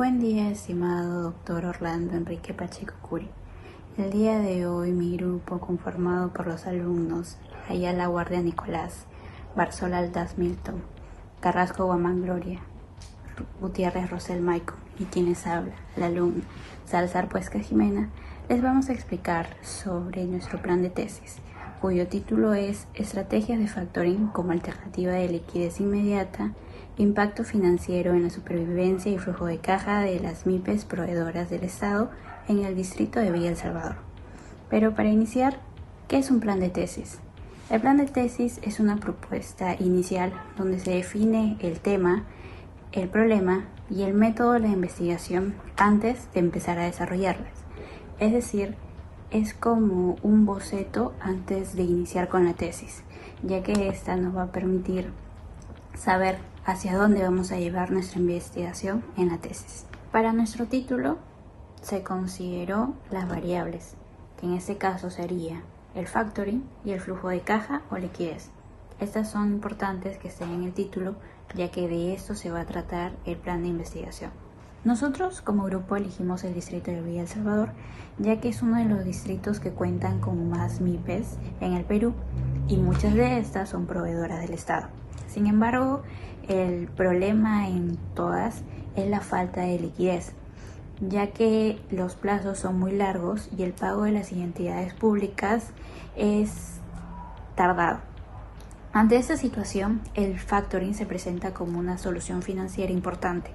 Buen día, estimado doctor Orlando Enrique Pacheco Curi. El día de hoy mi grupo, conformado por los alumnos Ayala Guardia Nicolás, Barzola Aldaz Milton, Carrasco Guamán Gloria, Gutiérrez Rosel Maico y quienes habla, la alumna Salazar Puesca Jimena, les vamos a explicar sobre nuestro plan de tesis, cuyo título es Estrategias de Factoring como alternativa de liquidez inmediata, impacto financiero en la supervivencia y flujo de caja de las MIPES proveedoras del Estado en el distrito de Villa El Salvador. Pero para iniciar, ¿qué es un plan de tesis? El plan de tesis es una propuesta inicial donde se define el tema, el problema y el método de la investigación antes de empezar a desarrollarlas. Es decir, es como un boceto antes de iniciar con la tesis, ya que esta nos va a permitir saber hacia dónde vamos a llevar nuestra investigación en la tesis. Para nuestro título se consideró las variables, que en este caso sería el factoring y el flujo de caja o liquidez. Estas son importantes que estén en el título, ya que de esto se va a tratar el plan de investigación. Nosotros como grupo elegimos el distrito de Villa El Salvador, ya que es uno de los distritos que cuentan con más MIPES en el Perú y muchas de estas son proveedoras del Estado. Sin embargo, el problema en todas es la falta de liquidez, ya que los plazos son muy largos y el pago de las entidades públicas es tardado. Ante esta situación, el factoring se presenta como una solución financiera importante,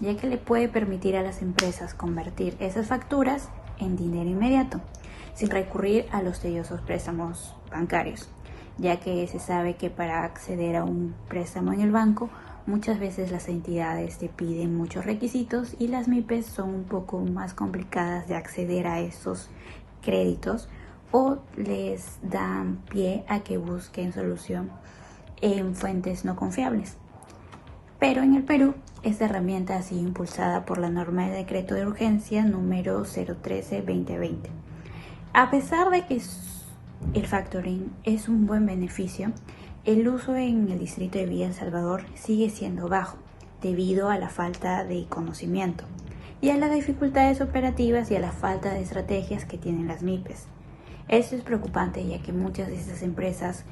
ya que le puede permitir a las empresas convertir esas facturas en dinero inmediato, sin recurrir a los tediosos préstamos bancarios, ya que se sabe que para acceder a un préstamo en el banco, muchas veces las entidades te piden muchos requisitos y las MIPES son un poco más complicadas de acceder a esos créditos o les dan pie a que busquen solución en fuentes no confiables. Pero en el Perú, esta herramienta ha sido impulsada por la norma de decreto de urgencia número 013-2020. A pesar de que el factoring es un buen beneficio, el uso en el distrito de Villa El Salvador sigue siendo bajo debido a la falta de conocimiento y a las dificultades operativas y a la falta de estrategias que tienen las MIPES. Esto es preocupante, ya que muchas de estas empresas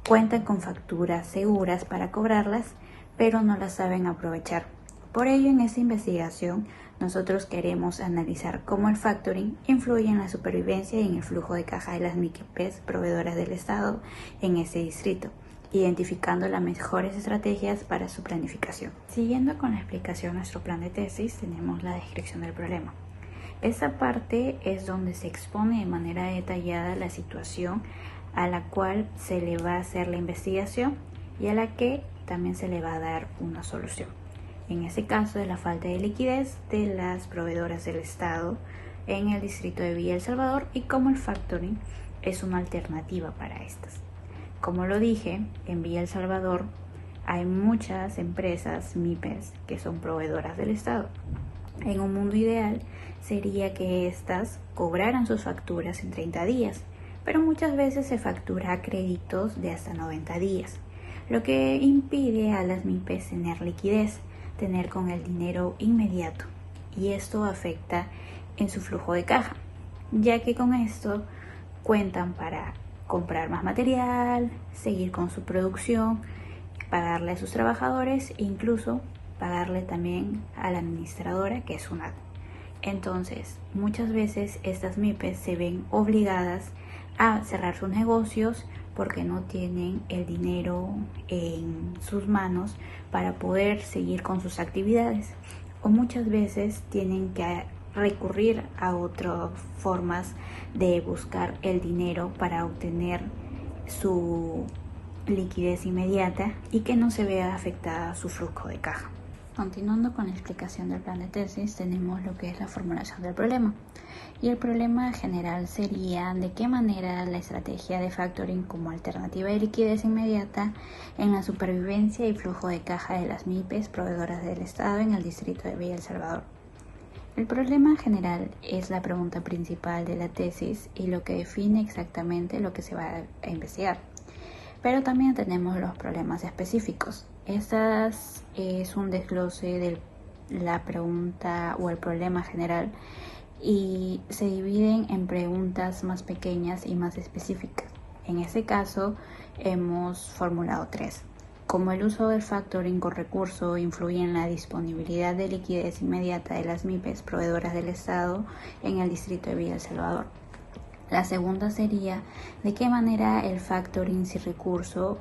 cuentan con facturas seguras para cobrarlas, pero no las saben aprovechar. Por ello, en esta investigación, nosotros queremos analizar cómo el factoring influye en la supervivencia y en el flujo de caja de las MIPES proveedoras del Estado en ese distrito, identificando las mejores estrategias para su planificación. Siguiendo con la explicación de nuestro plan de tesis, tenemos la descripción del problema. Esta parte es donde se expone de manera detallada la situación a la cual se le va a hacer la investigación y a la que también se le va a dar una solución. En este caso es la falta de liquidez de las proveedoras del Estado en el distrito de Villa El Salvador y cómo el factoring es una alternativa para estas. Como lo dije, en Villa El Salvador hay muchas empresas MIPES que son proveedoras del Estado. En un mundo ideal sería que éstas cobraran sus facturas en 30 días, pero muchas veces se factura a créditos de hasta 90 días, lo que impide a las MIPES tener liquidez, tener con el dinero inmediato, y esto afecta en su flujo de caja, ya que con esto cuentan para comprar más material, seguir con su producción, pagarle a sus trabajadores e incluso pagarle también a la administradora, que es SUNAT. Entonces, muchas veces estas MIPES se ven obligadas a cerrar sus negocios porque no tienen el dinero en sus manos para poder seguir con sus actividades, o muchas veces tienen que recurrir a otras formas de buscar el dinero para obtener su liquidez inmediata y que no se vea afectada su flujo de caja. Continuando con la explicación del plan de tesis, tenemos lo que es la formulación del problema. Y el problema general sería de qué manera la estrategia de factoring como alternativa de liquidez inmediata en la supervivencia y flujo de caja de las MIPES proveedoras del Estado en el distrito de Villa El Salvador. El problema general es la pregunta principal de la tesis y lo que define exactamente lo que se va a investigar. Pero también tenemos los problemas específicos. Estas es un desglose del la pregunta o el problema general y se dividen en preguntas más pequeñas y más específicas. En este caso hemos formulado 3. Como el uso del factoring con recurso influye en la disponibilidad de liquidez inmediata de las MIPES proveedoras del Estado en el distrito de Villa El Salvador. La segunda sería de qué manera el factoring sin recurso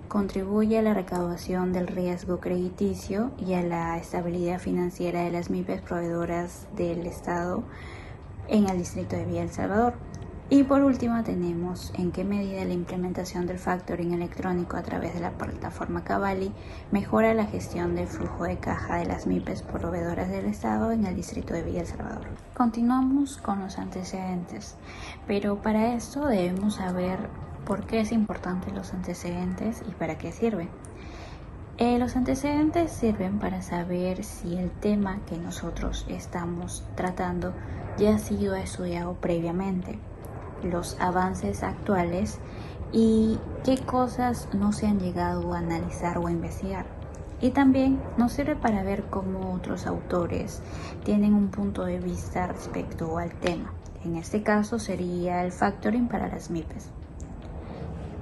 contribuye a la recaudación del riesgo crediticio y a la estabilidad financiera de las MIPES proveedoras del Estado en el distrito de Villa El Salvador. Y por último tenemos en qué medida la implementación del factoring electrónico a través de la plataforma Cavalli mejora la gestión del flujo de caja de las MIPES proveedoras del Estado en el distrito de Villa El Salvador. Continuamos con los antecedentes, pero para esto debemos saber por qué es importante los antecedentes y para qué sirven. Los antecedentes sirven para saber si el tema que nosotros estamos tratando ya ha sido estudiado previamente, los avances actuales y qué cosas no se han llegado a analizar o a investigar. Y también nos sirve para ver cómo otros autores tienen un punto de vista respecto al tema. En este caso sería el factoring para las MIPES.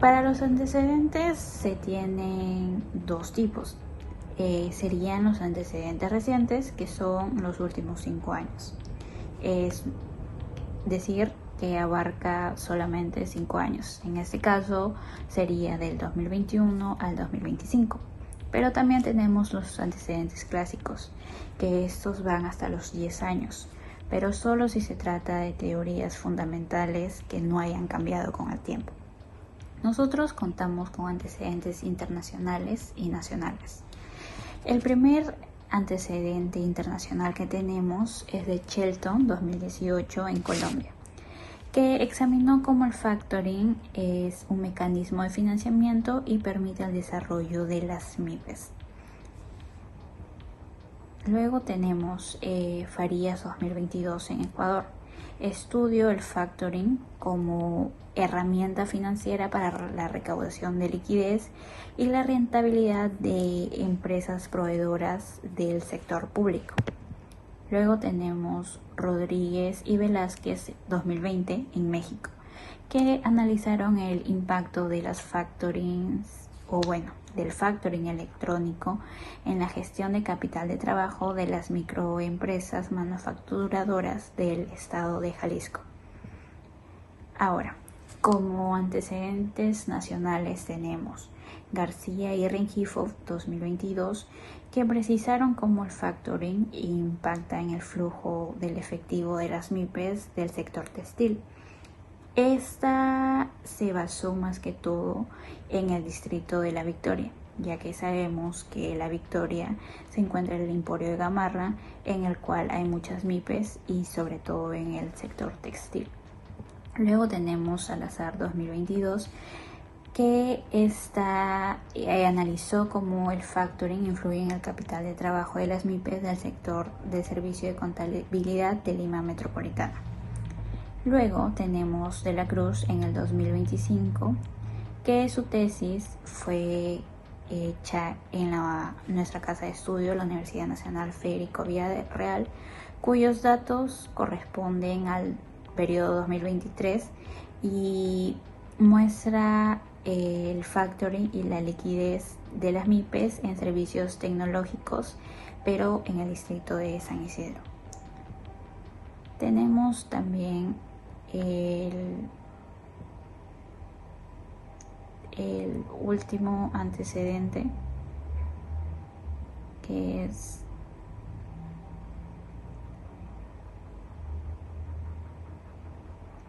Para los antecedentes se tienen 2 tipos. Serían los antecedentes recientes, que son los últimos 5 años. Es decir, que abarca solamente 5 años. En este caso sería del 2021 al 2025. Pero también tenemos los antecedentes clásicos, que estos van hasta los 10 años, pero solo si se trata de teorías fundamentales que no hayan cambiado con el tiempo. Nosotros contamos con antecedentes internacionales y nacionales. El primer antecedente internacional que tenemos es de Shelton 2018 en Colombia, que examinó cómo el factoring es un mecanismo de financiamiento y permite el desarrollo de las MIPES. Luego tenemos Farías 2022 en Ecuador. Estudio el factoring como herramienta financiera para la recaudación de liquidez y la rentabilidad de empresas proveedoras del sector público. Luego tenemos Rodríguez y Velázquez 2020 en México, que analizaron el impacto de las del factoring electrónico en la gestión de capital de trabajo de las microempresas manufacturadoras del estado de Jalisco. Ahora, como antecedentes nacionales tenemos García y Rengifo 2022, que precisaron cómo el factoring impacta en el flujo del efectivo de las MIPES del sector textil. Esta se basó más que todo en el distrito de La Victoria, ya que sabemos que La Victoria se encuentra en el Emporio de Gamarra, en el cual hay muchas MIPES y sobre todo en el sector textil. Luego tenemos Salazar 2022, que analizó cómo el factoring influye en el capital de trabajo de las MIPES del sector de servicio de contabilidad de Lima Metropolitana. Luego tenemos De la Cruz en el 2025, que su tesis fue hecha en nuestra casa de estudio, la Universidad Nacional Federico Villarreal, cuyos datos corresponden al periodo 2023 y muestra el factoring y la liquidez de las MIPES en servicios tecnológicos, pero en el distrito de San Isidro. Tenemos también el último antecedente, que es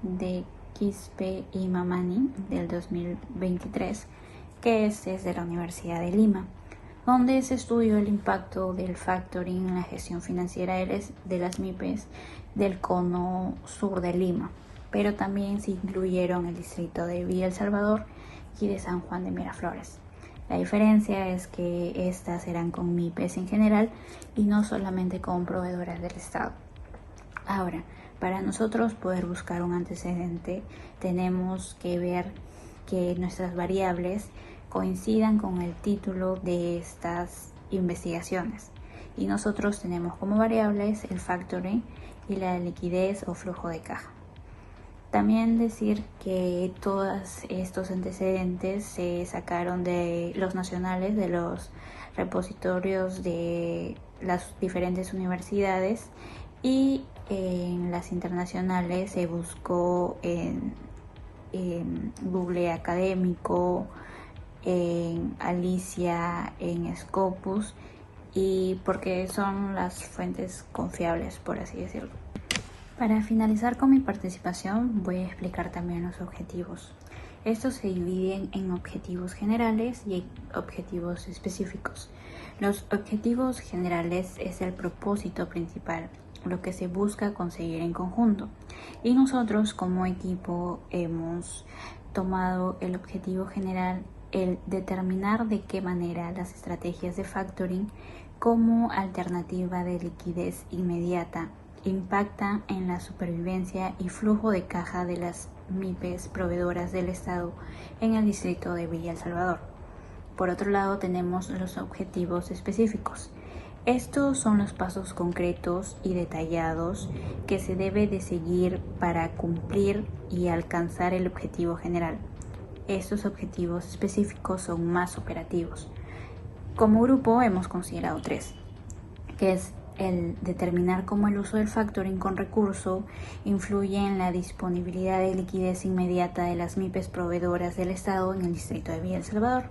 de Quispe y Mamani del 2023, que es de la Universidad de Lima, donde se estudió el impacto del factoring en la gestión financiera de las MIPES del cono sur de Lima, pero también se incluyeron el distrito de Villa El Salvador y de San Juan de Miraflores. La diferencia es que estas eran con MIPES en general y no solamente con proveedoras del Estado. Ahora, para nosotros poder buscar un antecedente, tenemos que ver que nuestras variables coincidan con el título de estas investigaciones. y nosotros tenemos como variables el factoring y la liquidez o flujo de caja. También decir que todos estos antecedentes se sacaron de los nacionales, de los repositorios de las diferentes universidades, y en las internacionales se buscó en Google Académico, en Alicia, en Scopus, y porque son las fuentes confiables, por así decirlo. Para finalizar con mi participación, voy a explicar también los objetivos. Estos se dividen en objetivos generales y objetivos específicos. Los objetivos generales es el propósito principal, lo que se busca conseguir en conjunto. Y nosotros como equipo hemos tomado el objetivo general, el determinar de qué manera las estrategias de factoring como alternativa de liquidez inmediata impactan en la supervivencia y flujo de caja de las MIPES proveedoras del Estado en el distrito de Villa El Salvador. Por otro lado, tenemos los objetivos específicos. Estos son los pasos concretos y detallados que se debe de seguir para cumplir y alcanzar el objetivo general. Estos objetivos específicos son más operativos. Como grupo hemos considerado 3, que es el determinar cómo el uso del factoring con recurso influye en la disponibilidad de liquidez inmediata de las MIPES proveedoras del Estado en el distrito de Villa El Salvador.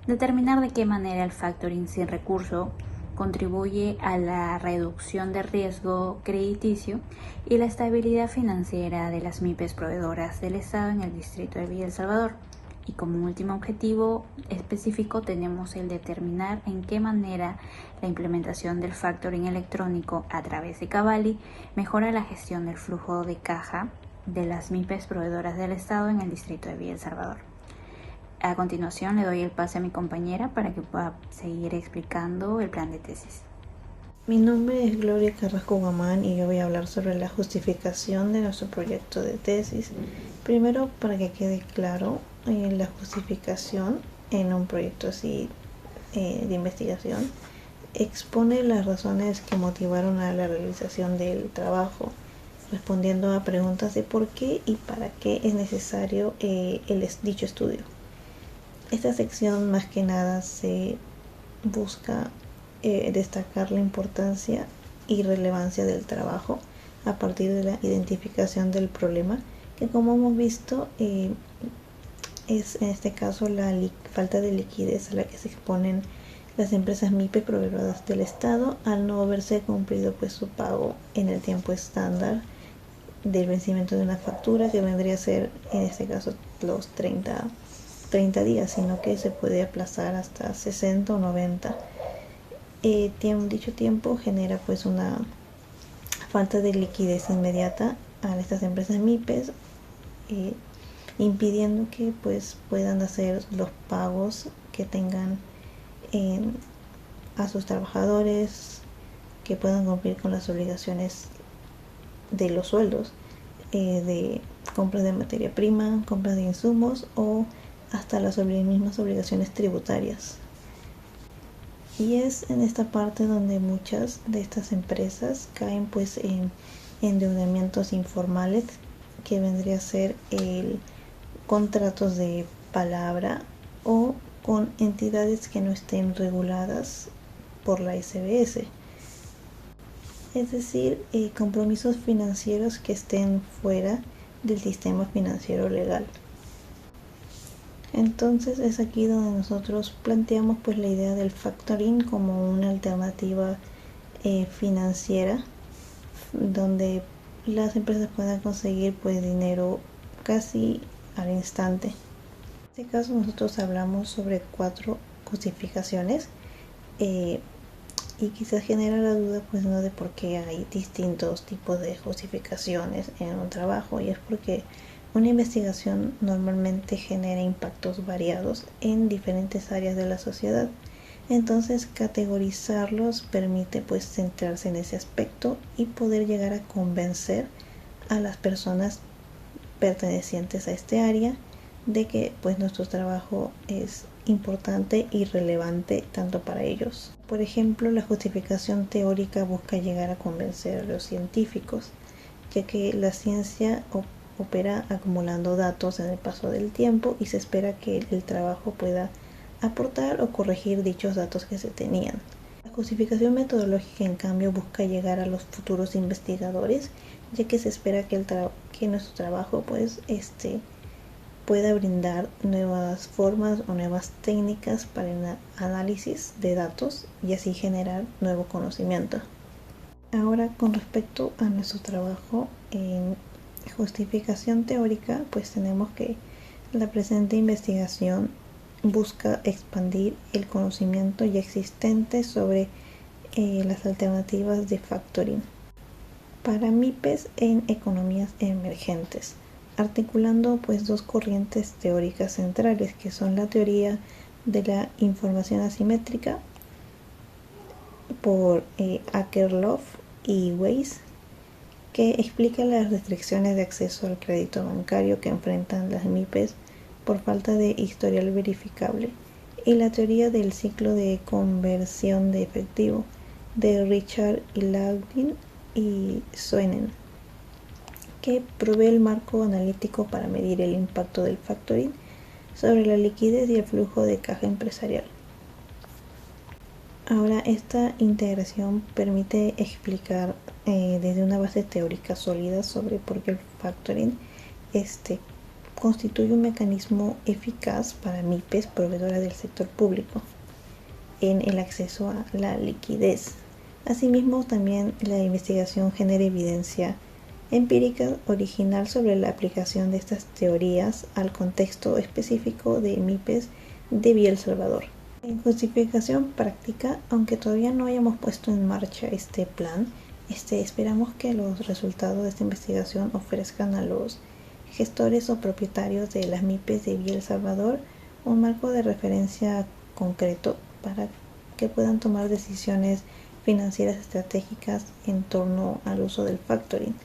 Determinar de qué manera el factoring sin recurso contribuye a la reducción de riesgo crediticio y la estabilidad financiera de las MIPES proveedoras del Estado en el distrito de Villa El Salvador. Y como último objetivo específico tenemos el determinar en qué manera la implementación del factoring electrónico a través de Cavalli mejora la gestión del flujo de caja de las MIPES proveedoras del Estado en el distrito de Villa El Salvador. A continuación le doy el pase a mi compañera para que pueda seguir explicando el plan de tesis. Mi nombre es Gloria Carrasco Guamán y yo voy a hablar sobre la justificación de nuestro proyecto de tesis. Primero, para que quede claro, la justificación en un proyecto así de investigación expone las razones que motivaron a la realización del trabajo, respondiendo a preguntas de por qué y para qué es necesario dicho estudio. Esta sección más que nada se busca destacar la importancia y relevancia del trabajo a partir de la identificación del problema, que como hemos visto es en este caso la falta de liquidez a la que se exponen las empresas MIPE proveedoras del Estado al no haberse cumplido pues su pago en el tiempo estándar del vencimiento de una factura, que vendría a ser en este caso los 30 días, sino que se puede aplazar hasta 60 o 90. Dicho tiempo genera pues una falta de liquidez inmediata a estas empresas MIPES, impidiendo que pues puedan hacer los pagos que tengan a sus trabajadores, que puedan cumplir con las obligaciones de los sueldos, de compras de materia prima, compras de insumos o hasta las mismas obligaciones tributarias. Y es en esta parte donde muchas de estas empresas caen pues en endeudamientos informales, que vendría a ser contratos de palabra o con entidades que no estén reguladas por la SBS, es decir, compromisos financieros que estén fuera del sistema financiero legal. Entonces es aquí donde nosotros planteamos pues la idea del factoring como una alternativa financiera, donde las empresas puedan conseguir pues dinero casi al instante. En este caso nosotros hablamos sobre 4 justificaciones y quizás genera la duda pues no de por qué hay distintos tipos de justificaciones en un trabajo, y es porque una investigación normalmente genera impactos variados en diferentes áreas de la sociedad. Entonces, categorizarlos permite pues centrarse en ese aspecto y poder llegar a convencer a las personas pertenecientes a este área de que pues nuestro trabajo es importante y relevante tanto para ellos. Por ejemplo, la justificación teórica busca llegar a convencer a los científicos, ya que la ciencia opera acumulando datos en el paso del tiempo y se espera que el trabajo pueda aportar o corregir dichos datos que se tenían. La justificación metodológica, en cambio, busca llegar a los futuros investigadores, ya que se espera que nuestro trabajo pueda brindar nuevas formas o nuevas técnicas para el análisis de datos y así generar nuevo conocimiento. Ahora, con respecto a nuestro trabajo en justificación teórica, pues tenemos que la presente investigación busca expandir el conocimiento ya existente sobre las alternativas de factoring para MIPES en economías emergentes, articulando pues dos corrientes teóricas centrales, que son la teoría de la información asimétrica por Akerlof y Weiss, que explica las restricciones de acceso al crédito bancario que enfrentan las MIPES por falta de historial verificable, y la teoría del ciclo de conversión de efectivo de Richard Laughlin y Soenen, que provee el marco analítico para medir el impacto del factoring sobre la liquidez y el flujo de caja empresarial. Ahora, esta integración permite explicar desde una base teórica sólida sobre por qué el factoring constituye un mecanismo eficaz para MIPES proveedoras del sector público en el acceso a la liquidez. Asimismo, también la investigación genera evidencia empírica original sobre la aplicación de estas teorías al contexto específico de MIPES de Villa El Salvador. En justificación práctica, aunque todavía no hayamos puesto en marcha este plan, esperamos que los resultados de esta investigación ofrezcan a los gestores o propietarios de las MIPES de Villa El Salvador un marco de referencia concreto para que puedan tomar decisiones financieras estratégicas en torno al uso del factoring.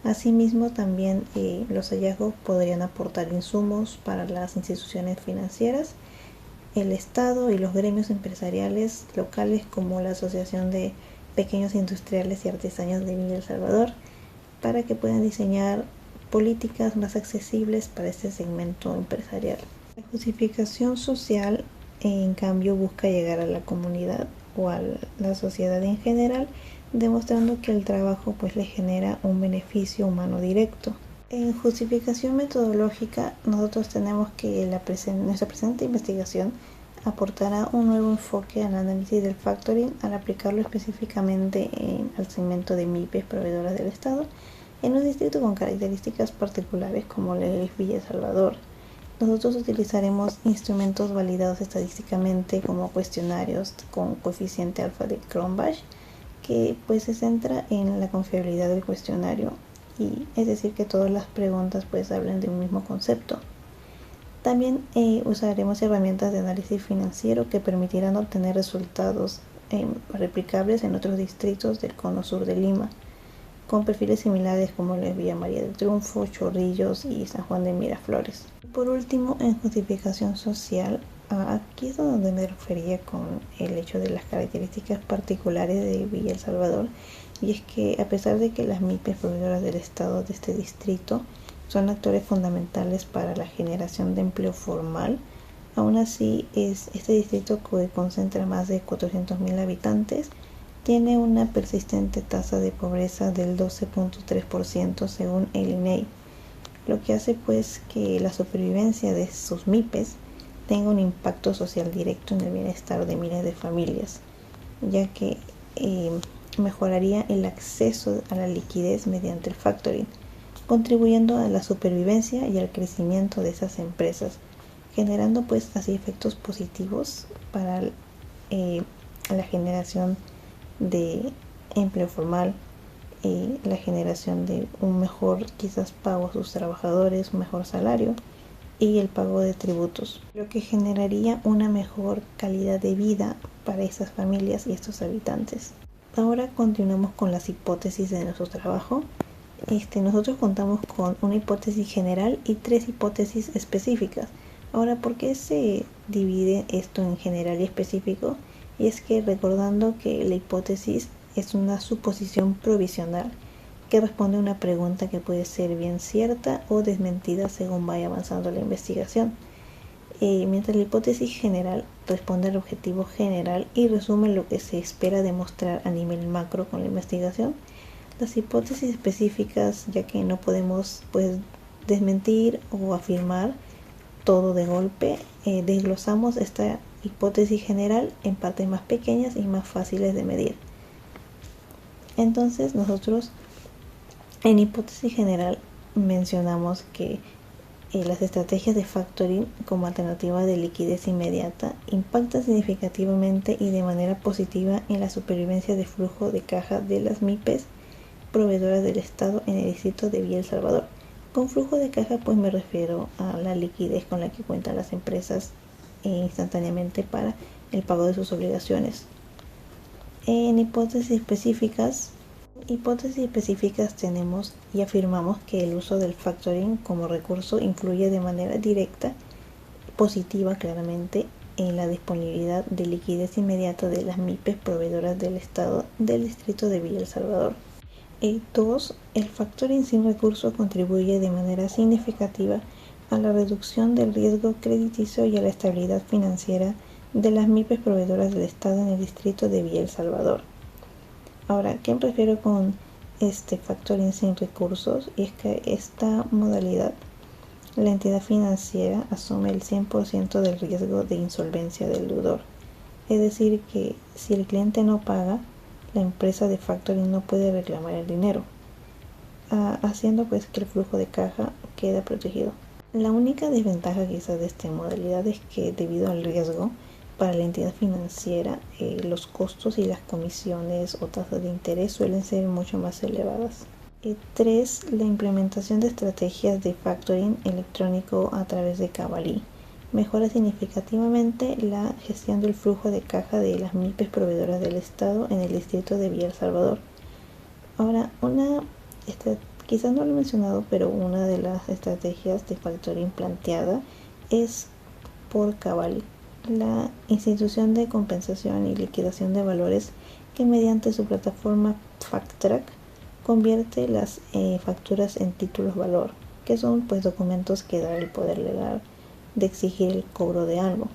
Asimismo, también los hallazgos podrían aportar insumos para las instituciones financieras, el Estado y los gremios empresariales locales, como la Asociación de Pequeños Industriales y Artesanos de Villa El Salvador, para que puedan diseñar políticas más accesibles para este segmento empresarial. La justificación social, en cambio, busca llegar a la comunidad o a la sociedad en general, demostrando que el trabajo pues le genera un beneficio humano directo. En justificación metodológica, nosotros tenemos que nuestra presente investigación aportará un nuevo enfoque al análisis del factoring al aplicarlo específicamente al segmento de MIPES proveedoras del Estado en un distrito con características particulares como la de Villa El Salvador. Nosotros utilizaremos instrumentos validados estadísticamente como cuestionarios con coeficiente alfa de Cronbach, que pues se centra en la confiabilidad del cuestionario, y es decir que todas las preguntas pues hablan de un mismo concepto. También usaremos herramientas de análisis financiero que permitirán obtener resultados replicables en otros distritos del cono sur de Lima, con perfiles similares como la Villa María del Triunfo, Chorrillos y San Juan de Miraflores. Por último, en justificación social, aquí es donde me refería con el hecho de las características particulares de Villa El Salvador, y es que a pesar de que las MIPES proveedoras del Estado de este distrito son actores fundamentales para la generación de empleo formal, aún así este distrito, que concentra más de 400.000 habitantes, tiene una persistente tasa de pobreza del 12.3% según el INEI, lo que hace pues que la supervivencia de sus MIPES tenga un impacto social directo en el bienestar de miles de familias, ya que mejoraría el acceso a la liquidez mediante el factoring, contribuyendo a la supervivencia y al crecimiento de esas empresas, generando pues así efectos positivos para la generación de empleo formal, la generación de un mejor quizás pago a sus trabajadores, un mejor salario y el pago de tributos, lo que generaría una mejor calidad de vida para estas familias y estos habitantes. Ahora continuamos con las hipótesis de nuestro trabajo. Nosotros contamos con una hipótesis general y 3 hipótesis específicas. Ahora, ¿por qué se divide esto en general y específico, y es que recordando que la hipótesis es una suposición provisional que responde a una pregunta que puede ser bien cierta o desmentida según vaya avanzando la investigación. Mientras la hipótesis general responde al objetivo general y resume lo que se espera demostrar a nivel macro con la investigación, las hipótesis específicas, ya que no podemos desmentir o afirmar todo de golpe, desglosamos esta hipótesis general en partes más pequeñas y más fáciles de medir. Entonces nosotros en hipótesis general mencionamos que las estrategias de factoring como alternativa de liquidez inmediata impactan significativamente y de manera positiva en la supervivencia de flujo de caja de las MIPES proveedoras del Estado en el distrito de Villa El Salvador. Con flujo de caja pues me refiero a la liquidez con la que cuentan las empresas instantáneamente para el pago de sus obligaciones. En hipótesis específicas tenemos y afirmamos que el uso del factoring como recurso influye de manera directa, positiva claramente, en la disponibilidad de liquidez inmediata de las MIPES proveedoras del Estado del distrito de Villa El Salvador. 2. El factoring sin recursos contribuye de manera significativa a la reducción del riesgo crediticio y a la estabilidad financiera de las MIPES proveedoras del Estado en el distrito de Villa El Salvador. Ahora, ¿qué me refiero con este factoring sin recursos? Y es que esta modalidad, la entidad financiera asume el 100% del riesgo de insolvencia del deudor. Es decir, que si el cliente no paga, la empresa de factoring no puede reclamar el dinero, haciendo pues que el flujo de caja quede protegido. La única desventaja quizás de esta modalidad es que debido al riesgo para la entidad financiera, los costos y las comisiones o tasas de interés suelen ser mucho más elevadas. 3. La implementación de estrategias de factoring electrónico a través de Cavalí mejora significativamente la gestión del flujo de caja de las MIPES proveedoras del Estado en el distrito de Villa El Salvador. Ahora, quizás no lo he mencionado, pero una de las estrategias de factoring planteada es por Cavalí, la institución de compensación y liquidación de valores que mediante su plataforma FactTrack convierte las facturas en títulos valor, que son pues documentos que da el poder legal de exigir el cobro de algo.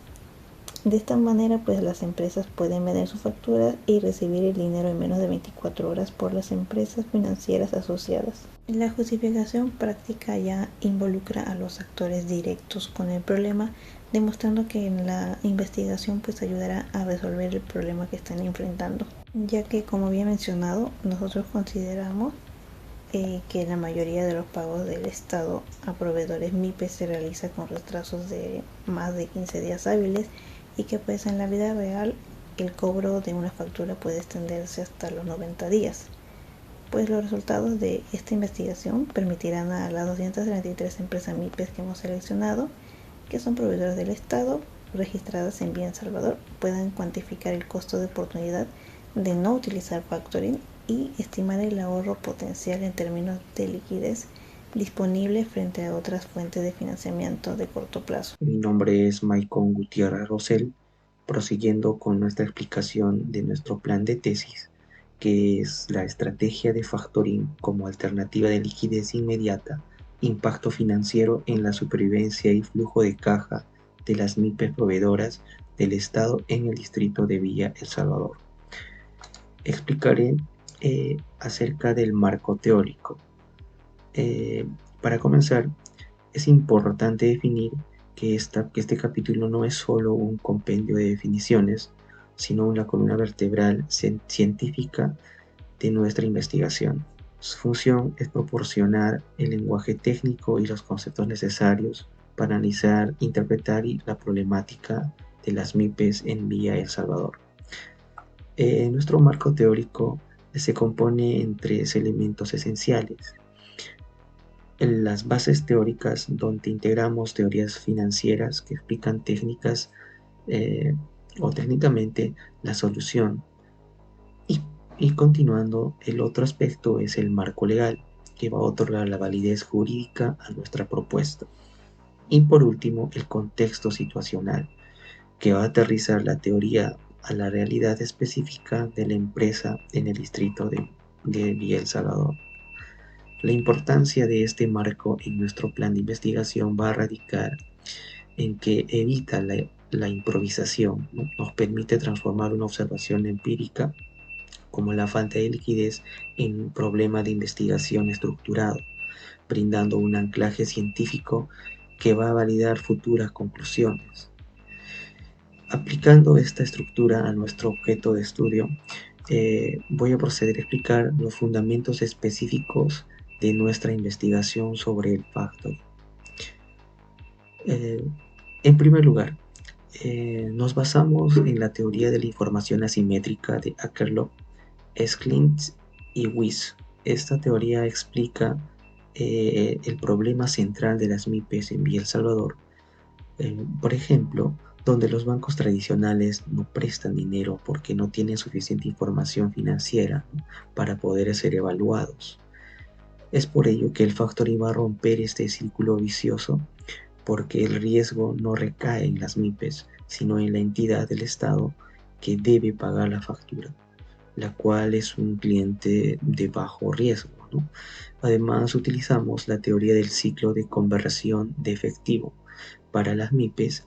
De esta manera pues las empresas pueden vender sus facturas y recibir el dinero en menos de 24 horas por las empresas financieras asociadas. La justificación práctica ya involucra a los actores directos con el problema, demostrando que en la investigación pues ayudará a resolver el problema que están enfrentando, ya que como había mencionado, nosotros consideramos que la mayoría de los pagos del Estado a proveedores MIPES se realiza con retrasos de más de 15 días hábiles y que pues en la vida real el cobro de una factura puede extenderse hasta los 90 días. Pues los resultados de esta investigación permitirán a las 233 empresas MIPES que hemos seleccionado, que son proveedores del Estado registradas en Villa El Salvador, puedan cuantificar el costo de oportunidad de no utilizar factoring y estimar el ahorro potencial en términos de liquidez disponible frente a otras fuentes de financiamiento de corto plazo. Mi nombre es Maicon Gutiérrez Rosell, prosiguiendo con nuestra explicación de nuestro plan de tesis, que es la estrategia de factoring como alternativa de liquidez inmediata, impacto financiero en la supervivencia y flujo de caja de las MIPES proveedoras del Estado en el distrito de Villa El Salvador. Explicaré acerca del marco teórico. Para comenzar, es importante definir que este capítulo no es solo un compendio de definiciones, sino una columna vertebral científica de nuestra investigación. Su función es proporcionar el lenguaje técnico y los conceptos necesarios para analizar, interpretar la problemática de las MIPES en Villa El Salvador. Nuestro marco teórico se compone en 3 elementos esenciales. En las bases teóricas, donde integramos teorías financieras que explican técnicas o técnicamente la solución. Y continuando, el otro aspecto es el marco legal, que va a otorgar la validez jurídica a nuestra propuesta. Y por último, el contexto situacional, que va a aterrizar la teoría a la realidad específica de la empresa en el distrito de Villa El Salvador. La importancia de este marco en nuestro plan de investigación va a radicar en que evita la improvisación, ¿no? Nos permite transformar una observación empírica como la falta de liquidez en un problema de investigación estructurado, brindando un anclaje científico que va a validar futuras conclusiones. Aplicando esta estructura a nuestro objeto de estudio, voy a proceder a explicar los fundamentos específicos de nuestra investigación sobre el factoring. En primer lugar, nos basamos en la teoría de la información asimétrica de Akerlof, Schlink y Weiss. Esta teoría explica el problema central de las MIPES en Villa El Salvador. Por ejemplo, donde los bancos tradicionales no prestan dinero porque no tienen suficiente información financiera, ¿no?, para poder ser evaluados. Es por ello que el factoring va a romper este círculo vicioso, porque el riesgo no recae en las MIPES, sino en la entidad del Estado que debe pagar la factura, la cual es un cliente de bajo riesgo, ¿no? Además, utilizamos la teoría del ciclo de conversión de efectivo. Para las MIPES,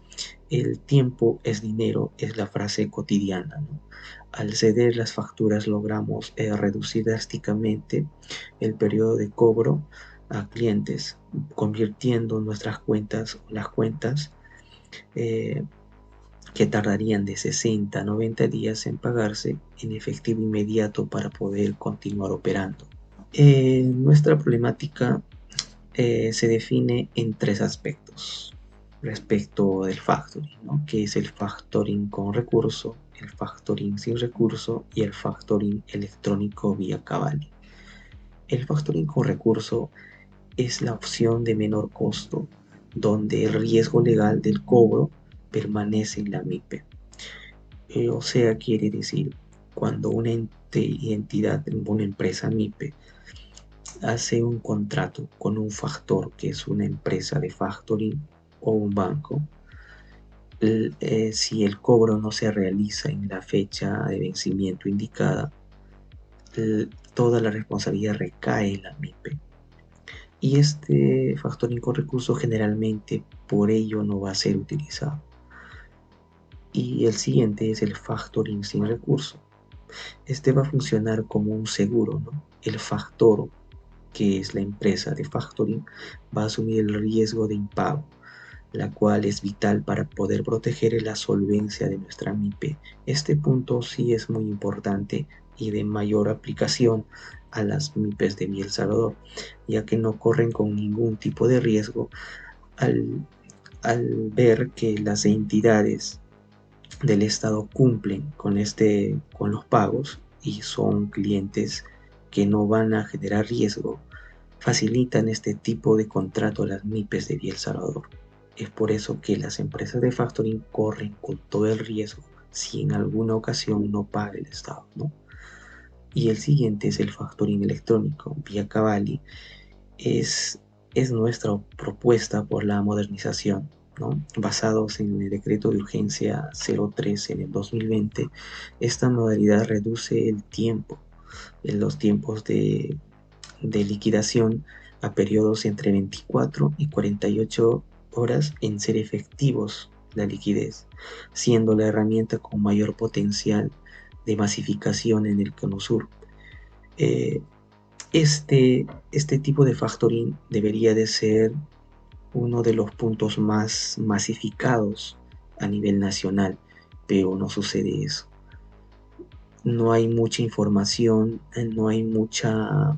el tiempo es dinero, es la frase cotidiana, ¿no? Al ceder las facturas logramos reducir drásticamente el periodo de cobro a clientes, convirtiendo nuestras cuentas, las cuentas que tardarían de 60 a 90 días en pagarse, en efectivo inmediato para poder continuar operando. Nuestra problemática se define en tres aspectos respecto del factoring, ¿no?, que es el factoring con recurso, el factoring sin recurso y el factoring electrónico vía Cavalli. El factoring con recurso es la opción de menor costo, donde el riesgo legal del cobro permanece en la MIPE. O sea, quiere decir, cuando una entidad, una empresa MIPE, hace un contrato con un factor, que es una empresa de factoring o un banco, si el cobro no se realiza en la fecha de vencimiento indicada, toda la responsabilidad recae en la MIPE. Y este factoring con recursos generalmente por ello no va a ser utilizado. Y el siguiente es el factoring sin recurso. Este va a funcionar como un seguro, ¿no? El factor, que es la empresa de factoring, va a asumir el riesgo de impago, la cual es vital para poder proteger la solvencia de nuestra MIPE. Este punto sí es muy importante y de mayor aplicación a las MIPES de Villa El Salvador, ya que no corren con ningún tipo de riesgo al ver que las entidades del Estado cumplen con los pagos y son clientes que no van a generar riesgo. Facilitan este tipo de contrato a las MIPES de Villa El Salvador. Es por eso que las empresas de factoring corren con todo el riesgo si en alguna ocasión no paga el Estado, ¿no? Y el siguiente es el factoring electrónico vía Cavalli. Es nuestra propuesta por la modernización, ¿no? Basados en el decreto de urgencia 03 en el 2020, esta modalidad reduce el tiempo, en los tiempos de liquidación a periodos entre 24 y 48 horas en ser efectivos la liquidez, siendo la herramienta con mayor potencial de masificación en el Cono Sur. Este tipo de factoring debería de ser uno de los puntos más masificados a nivel nacional, pero no sucede eso. No hay mucha información, no hay mucha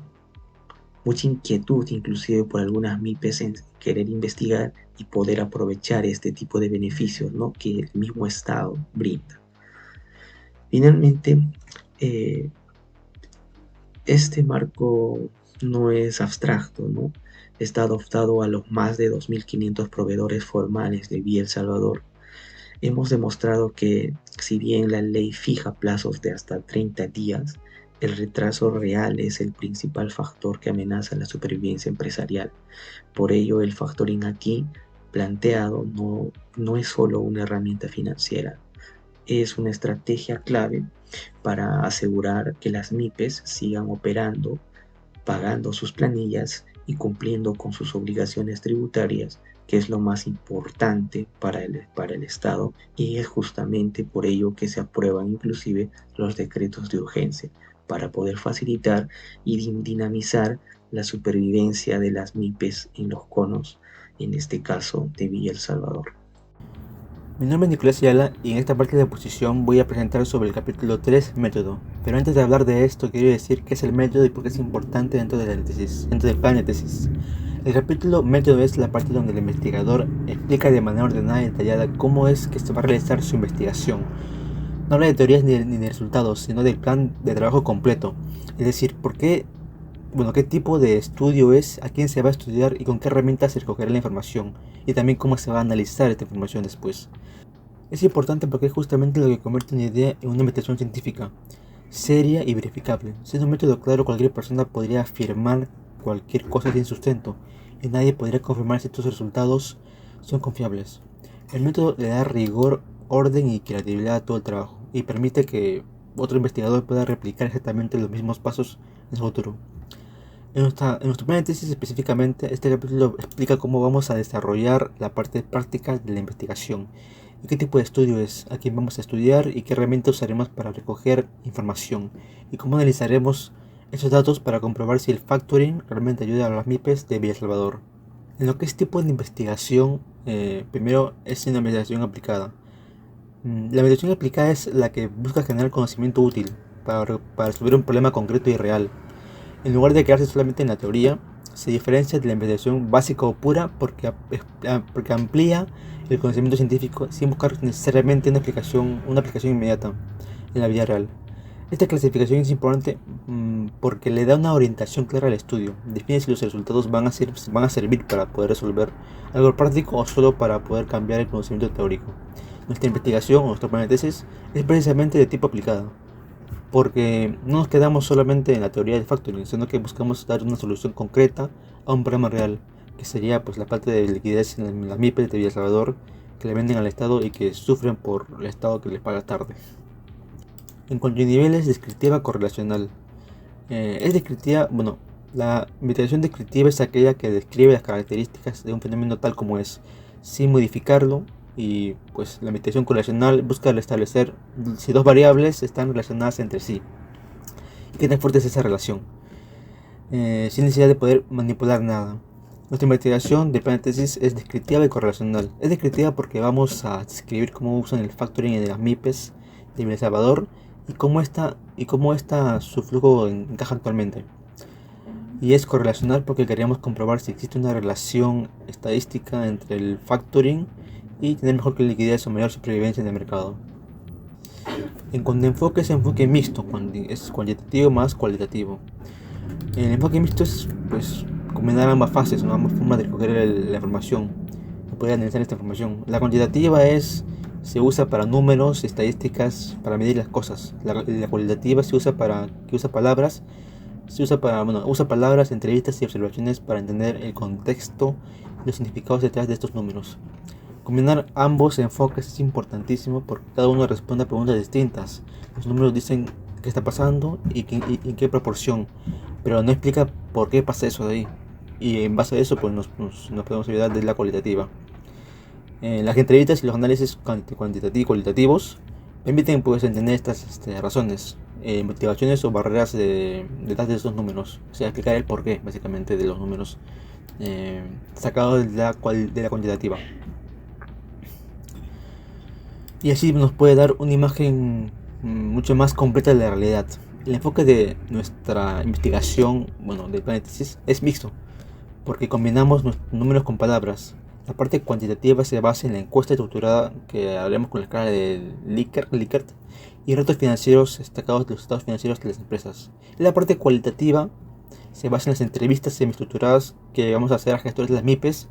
inquietud inclusive por algunas MIPES en querer investigar y poder aprovechar este tipo de beneficios, ¿no?, que el mismo Estado brinda. Finalmente, este marco no es abstracto, ¿no? Está adoptado a los más de 2.500 proveedores formales de Villa El Salvador. Hemos demostrado que, si bien la ley fija plazos de hasta 30 días, el retraso real es el principal factor que amenaza la supervivencia empresarial. Por ello, el factoring aquí planteado no es solo una herramienta financiera, es una estrategia clave para asegurar que las MIPES sigan operando, pagando sus planillas y cumpliendo con sus obligaciones tributarias, que es lo más importante para el Estado, y es justamente por ello que se aprueban inclusive los decretos de urgencia, para poder facilitar y dinamizar la supervivencia de las MIPES en los conos, en este caso de Villa El Salvador. Mi nombre es Nicolás Ayala y en esta parte de la exposición voy a presentar sobre el capítulo 3, método. Pero antes de hablar de esto, quiero decir qué es el método y por qué es importante dentro de la tesis, dentro del plan de tesis. El capítulo método es la parte donde el investigador explica de manera ordenada y detallada cómo es que se va a realizar su investigación. No habla de teorías ni de resultados, sino del plan de trabajo completo. Es decir, qué tipo de estudio es, a quién se va a estudiar y con qué herramientas se recogerá la información, y también cómo se va a analizar esta información después. Es importante porque es justamente lo que convierte una idea en una investigación científica, seria y verificable. Siendo un método claro, cualquier persona podría afirmar cualquier cosa sin sustento, y nadie podría confirmar si estos resultados son confiables. El método le da rigor, orden y creatividad a todo el trabajo, y permite que otro investigador pueda replicar exactamente los mismos pasos en su futuro. En nuestro plan de tesis específicamente, este capítulo explica cómo vamos a desarrollar la parte práctica de la investigación, y qué tipo de estudio es, a quién vamos a estudiar y qué herramientas usaremos para recoger información, y cómo analizaremos esos datos para comprobar si el factoring realmente ayuda a las MIPES de Villa El Salvador. En lo que es tipo de investigación, primero es una investigación aplicada. La investigación aplicada es la que busca generar conocimiento útil para resolver un problema concreto y real. En lugar de quedarse solamente en la teoría, se diferencia de la investigación básica o pura porque amplía el conocimiento científico sin buscar necesariamente una aplicación inmediata en la vida real. Esta clasificación es importante porque le da una orientación clara al estudio, define si los resultados van a servir para poder resolver algo práctico o solo para poder cambiar el conocimiento teórico. Nuestra investigación o nuestro plan de tesis es precisamente de tipo aplicado, porque no nos quedamos solamente en la teoría del factoring, sino que buscamos dar una solución concreta a un problema real, que sería pues la falta de liquidez en las MIPES de Villa El Salvador, que le venden al Estado y que sufren por el Estado que les paga tarde. En cuanto a niveles, descriptiva correlacional. Es descriptiva, la investigación descriptiva es aquella que describe las características de un fenómeno tal como es, sin modificarlo, y pues la investigación correlacional busca establecer si dos variables están relacionadas entre sí y qué tan fuerte es esa relación, sin necesidad de poder manipular nada. Nuestra investigación de plan de tesis es descriptiva y correlacional. Es descriptiva porque vamos a describir cómo usan el factoring en las MIPES de El Salvador y cómo su flujo encaja actualmente. Y es correlacional porque queríamos comprobar si existe una relación estadística entre el factoring y tener mejor liquidez o mayor supervivencia en el mercado. En cuanto a enfoque, es enfoque mixto, es cuantitativo más cualitativo. El enfoque mixto es combinar ambas fases, ambas formas de recoger la información y poder analizar esta información. La cuantitativa se usa para números, estadísticas, para medir las cosas. La cualitativa usa palabras, entrevistas y observaciones para entender el contexto y los significados detrás de estos números. Combinar ambos enfoques es importantísimo porque cada uno responde a preguntas distintas. Los números dicen qué está pasando y en qué proporción, pero no explica por qué pasa eso de ahí. Y en base a eso nos podemos ayudar de la cualitativa. Las entrevistas y los análisis cuantitativos y cualitativos permiten entender estas razones, motivaciones o barreras detrás de estos números. O sea, explicar el porqué básicamente de los números sacados de la cuantitativa. Y así nos puede dar una imagen mucho más completa de la realidad. El enfoque de nuestra investigación, del plan de tesis, es mixto, porque combinamos números con palabras. La parte cuantitativa se basa en la encuesta estructurada que haremos con la escala de Likert y retos financieros destacados de los estados financieros de las empresas. Y la parte cualitativa se basa en las entrevistas semiestructuradas que vamos a hacer a gestores de las MIPES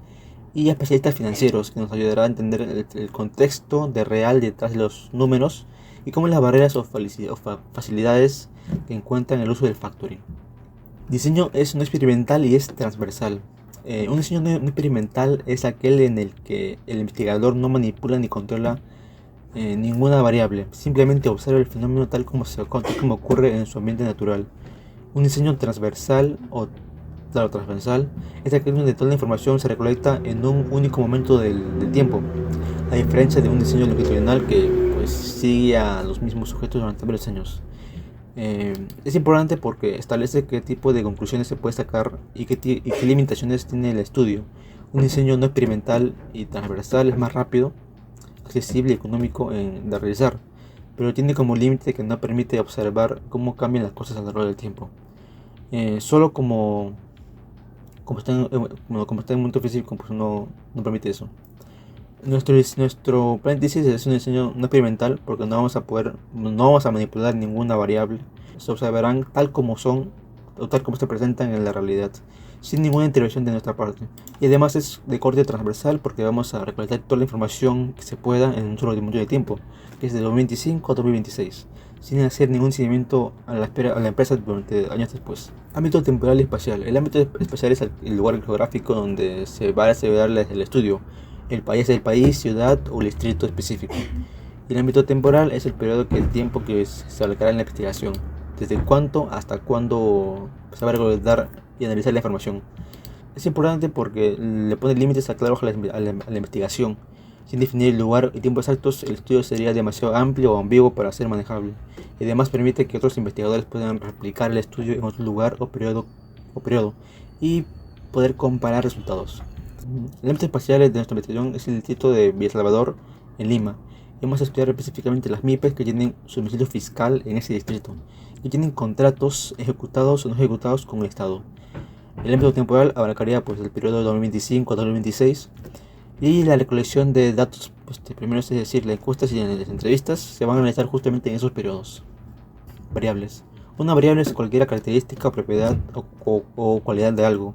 y a especialistas financieros, que nos ayudará a entender el contexto real detrás de los números y cómo las barreras o facilidades que encuentran el uso del factoring. Diseño es no experimental y es transversal. Un diseño no experimental es aquel en el que el investigador no manipula ni controla ninguna variable, simplemente observa el fenómeno tal como ocurre en su ambiente natural. Un diseño transversal transversal es aquel donde toda la información se recolecta en un único momento del tiempo, a diferencia de un diseño longitudinal que pues sigue a los mismos sujetos durante varios años. Es importante porque establece qué tipo de conclusiones se puede sacar y qué limitaciones tiene el estudio. Un diseño no experimental y transversal es más rápido, accesible y económico de realizar, pero tiene como límite que no permite observar cómo cambian las cosas a lo largo del tiempo. Solo como está en un mundo físico, pues no permite eso. Nuestro paréntesis es un diseño no experimental porque no vamos a manipular ninguna variable. Se observarán tal como son o tal como se presentan en la realidad, sin ninguna intervención de nuestra parte. Y además es de corte transversal porque vamos a recolectar toda la información que se pueda en un solo momento de tiempo, que es de 2025 a 2026, sin hacer ningún seguimiento a la empresa durante años después. Ámbito temporal y espacial. El ámbito espacial es el lugar geográfico donde se va a desarrollar el estudio. El país es el país, ciudad o el distrito específico. Y el ámbito temporal es el periodo el tiempo que se abarcará en la investigación. Desde cuánto hasta cuándo se va a recolectar y analizar la información. Es importante porque le pone límites claros a la investigación. Sin definir el lugar y tiempo exactos, el estudio sería demasiado amplio o ambiguo para ser manejable. Y además permite que otros investigadores puedan replicar el estudio en otro lugar o periodo y poder comparar resultados. El ámbito espacial de nuestra investigación es el distrito de Villa Salvador, en Lima. Vamos a estudiar específicamente las MIPES que tienen su domicilio fiscal en ese distrito y tienen contratos ejecutados o no ejecutados con el Estado. El ámbito temporal abarcaría pues, el periodo de 2025 a 2026 y la recolección de datos primeros, es decir, las encuestas y las entrevistas, se van a analizar justamente en esos periodos. Variables. Una variable es cualquier característica, propiedad o cualidad de algo.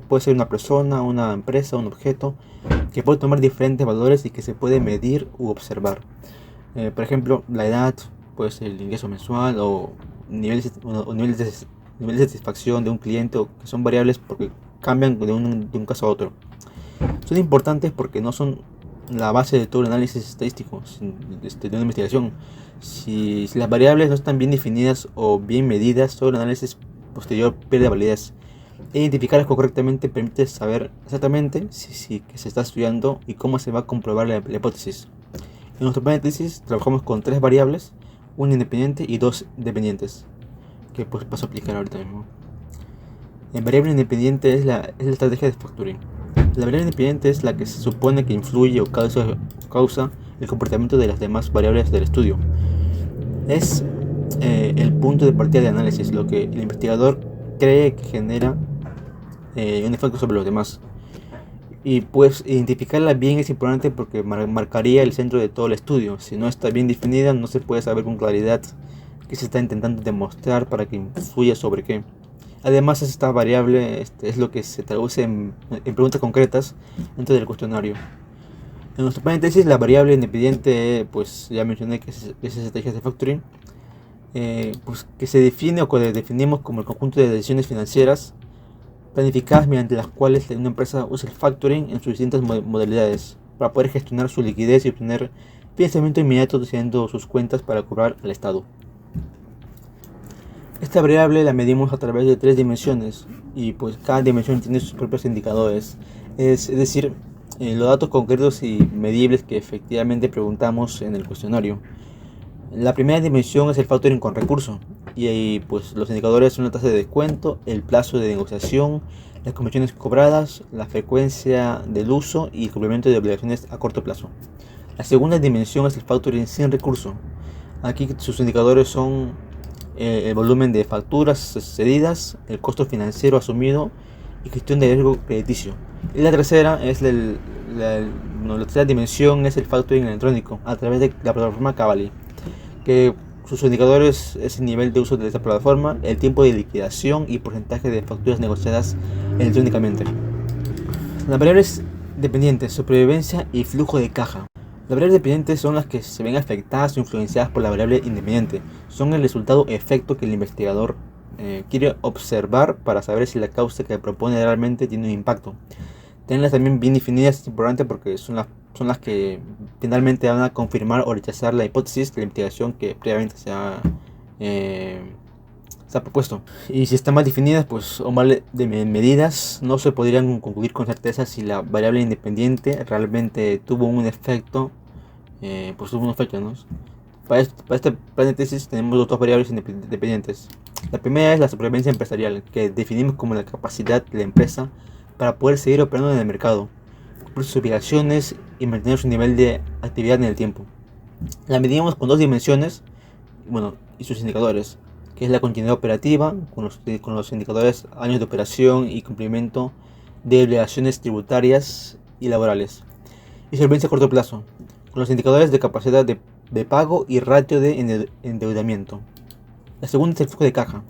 Puede ser una persona, una empresa, un objeto, que puede tomar diferentes valores y que se puede medir u observar. Por ejemplo, la edad, puede ser el ingreso mensual o niveles de satisfacción de un cliente, que son variables porque cambian de un caso a otro. Son importantes porque no son la base de todo el análisis estadístico de una investigación. Si las variables no están bien definidas o bien medidas, todo el análisis posterior pierde validez. Identificarlas correctamente permite saber exactamente si se está estudiando y cómo se va a comprobar la hipótesis. En nuestro paréntesis trabajamos con 3 variables, una independiente y 2 dependientes, que pues paso a explicar ahorita mismo. En variable independiente es la estrategia de factoring. La variable independiente es la que se supone que influye o causa el comportamiento de las demás variables del estudio. Es el punto de partida de análisis, lo que el investigador cree que genera un efecto sobre los demás. Y pues identificarla bien es importante porque marcaría el centro de todo el estudio. Si no está bien definida, no se puede saber con claridad qué se está intentando demostrar para que influya sobre qué. Además, esta variable es lo que se traduce en preguntas concretas dentro del cuestionario. En nuestro paréntesis, la variable independiente, pues ya mencioné que es estrategia de factoring, pues que se define o que definimos como el conjunto de decisiones financieras planificadas mediante las cuales una empresa usa el factoring en sus distintas modalidades para poder gestionar su liquidez y obtener financiamiento inmediato teniendo sus cuentas para cobrar al Estado. Esta variable la medimos a través de 3 dimensiones y pues cada dimensión tiene sus propios indicadores, es decir, los datos concretos y medibles que efectivamente preguntamos en el cuestionario. La primera dimensión es el factoring con recurso y ahí pues los indicadores son la tasa de descuento, el plazo de negociación, las comisiones cobradas, la frecuencia del uso y el cumplimiento de obligaciones a corto plazo. La segunda dimensión es el factoring sin recurso. Aquí sus indicadores son el volumen de facturas cedidas, el costo financiero asumido y gestión de riesgo crediticio. Y la tercera dimensión es el factoring electrónico a través de la plataforma Cavalli, que sus indicadores es el nivel de uso de esta plataforma, el tiempo de liquidación y porcentaje de facturas negociadas electrónicamente. Las variables dependientes, supervivencia y flujo de caja. Las variables dependientes son las que se ven afectadas o influenciadas por la variable independiente. Son el resultado efecto que el investigador quiere observar para saber si la causa que propone realmente tiene un impacto. Tenerlas también bien definidas es importante porque son las que finalmente van a confirmar o rechazar la hipótesis de la investigación que previamente se ha propuesto. Y si están mal definidas, pues o mal de medidas, no se podrían concluir con certeza si la variable independiente realmente tuvo un efecto, ¿no? Para este plan de tesis tenemos dos variables independientes. La primera es la supervivencia empresarial, que definimos como la capacidad de la empresa para poder seguir operando en el mercado, cumplir sus obligaciones y mantener su nivel de actividad en el tiempo. La medimos con dos dimensiones, y sus indicadores, que es la continuidad operativa, con los indicadores años de operación y cumplimiento de obligaciones tributarias y laborales. Y solvencia a corto plazo, con los indicadores de capacidad de pago y ratio de endeudamiento. La segunda es el flujo de caja,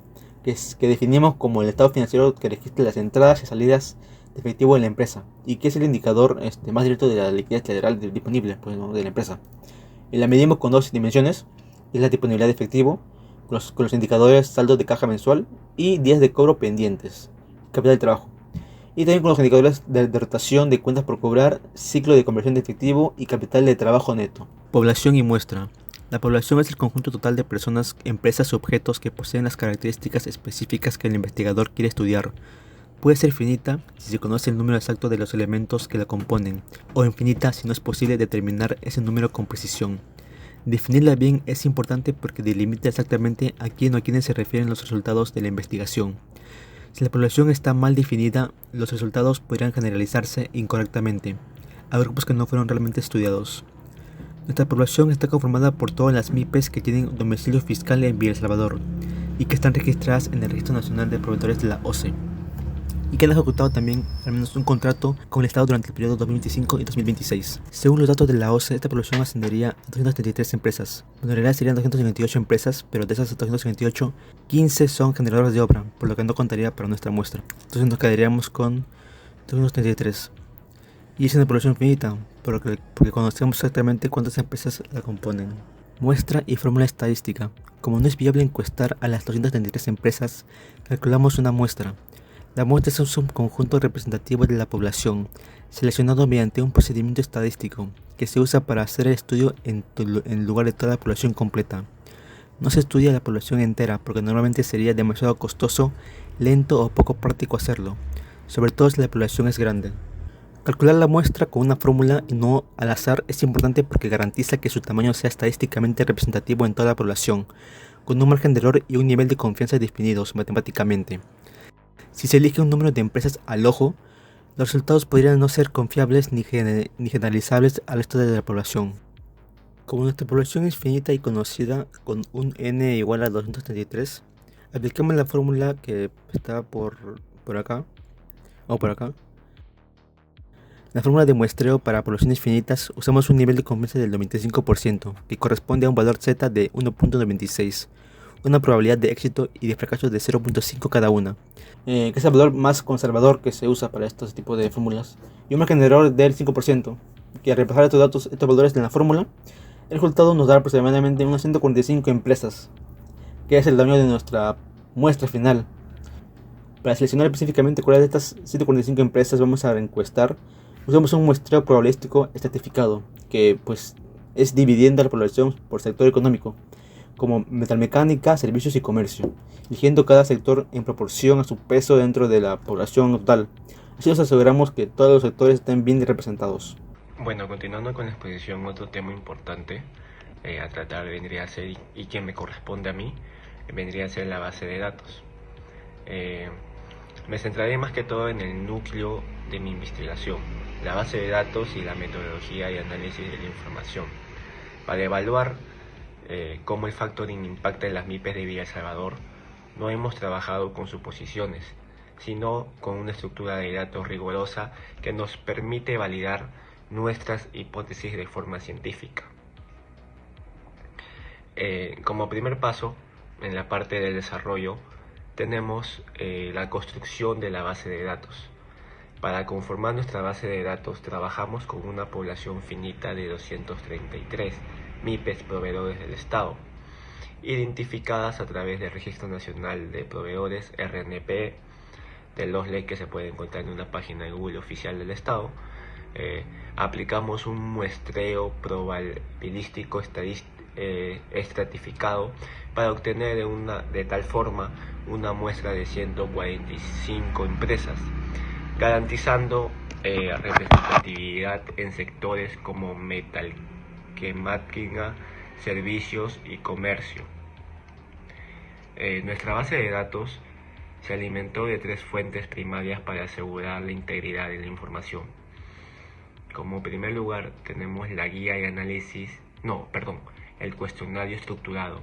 que definimos como el estado financiero que registra las entradas y salidas de efectivo de la empresa, y que es el indicador más directo de la liquidez lateral disponible de la empresa. Y la medimos con dos dimensiones, que es la disponibilidad de efectivo, con los indicadores saldo de caja mensual y días de cobro pendientes, capital de trabajo. Y también con los indicadores de rotación de cuentas por cobrar, ciclo de conversión de efectivo y capital de trabajo neto. Población y muestra. La población es el conjunto total de personas, empresas o objetos que poseen las características específicas que el investigador quiere estudiar. Puede ser finita si se conoce el número exacto de los elementos que la componen, o infinita si no es posible determinar ese número con precisión. Definirla bien es importante porque delimita exactamente a quién o a quiénes se refieren los resultados de la investigación. Si la población está mal definida, los resultados podrían generalizarse incorrectamente a grupos que no fueron realmente estudiados. Nuestra población está conformada por todas las MIPES que tienen domicilio fiscal en El Salvador y que están registradas en el Registro Nacional de Proveedores de la OCE, y que han ejecutado también al menos un contrato con el Estado durante el periodo 2025 y 2026. Según los datos de la OCE, esta población ascendería a 233 empresas. En realidad serían 258 empresas, pero de esas 258, 15 son generadoras de obra, por lo que no contaría para nuestra muestra. Entonces nos quedaríamos con 233. Y es una población finita, porque conocemos exactamente cuántas empresas la componen. Muestra y fórmula estadística. Como no es viable encuestar a las 233 empresas, calculamos una muestra. La muestra es un subconjunto representativo de la población, seleccionado mediante un procedimiento estadístico, que se usa para hacer el estudio en lugar de toda la población completa. No se estudia la población entera, porque normalmente sería demasiado costoso, lento o poco práctico hacerlo, sobre todo si la población es grande. Calcular la muestra con una fórmula y no al azar es importante porque garantiza que su tamaño sea estadísticamente representativo en toda la población, con un margen de error y un nivel de confianza definidos matemáticamente. Si se elige un número de empresas al ojo, los resultados podrían no ser confiables ni generalizables al resto de la población. Como nuestra población es finita y conocida con un n igual a 233, aplicamos la fórmula que está por acá, o por acá. La fórmula de muestreo para poblaciones finitas usamos un nivel de confianza del 95%, que corresponde a un valor z de 1.96, una probabilidad de éxito y de fracaso de 0.5 cada una, que es el valor más conservador que se usa para estos tipos de fórmulas, y un margen de error del 5%, que al repasar estos valores en la fórmula, el resultado nos da aproximadamente unas 145 empresas, que es el tamaño de nuestra muestra final. Para seleccionar específicamente cuáles de estas 145 empresas vamos a encuestar, usamos un muestreo probabilístico estratificado, que pues es dividiendo a la población por sector económico, como metalmecánica, servicios y comercio, eligiendo cada sector en proporción a su peso dentro de la población total. Así nos aseguramos que todos los sectores estén bien representados. Bueno, continuando con la exposición, otro tema importante a tratar vendría a ser, y quien me corresponde a mí, vendría a ser la base de datos. Me centraré más que todo en el núcleo de mi investigación, la base de datos y la metodología y análisis de la información, para evaluar cómo el factoring impacta en las MIPES de Villa El Salvador. No hemos trabajado con suposiciones, sino con una estructura de datos rigurosa que nos permite validar nuestras hipótesis de forma científica. Como primer paso, en la parte del desarrollo, tenemos la construcción de la base de datos. Para conformar nuestra base de datos, trabajamos con una población finita de 233 MIPES proveedores del Estado. identificadas a través del Registro Nacional de Proveedores, RNP, de los leyes que se pueden encontrar en una página de Google oficial del Estado. Aplicamos un muestreo probabilístico estratificado para obtener de tal forma una muestra de 145 empresas, garantizando representatividad en sectores como metalquímica, servicios y comercio. Nuestra base de datos se alimentó de 3 fuentes primarias para asegurar la integridad de la información. Como primer lugar tenemos la guía de análisis, el cuestionario estructurado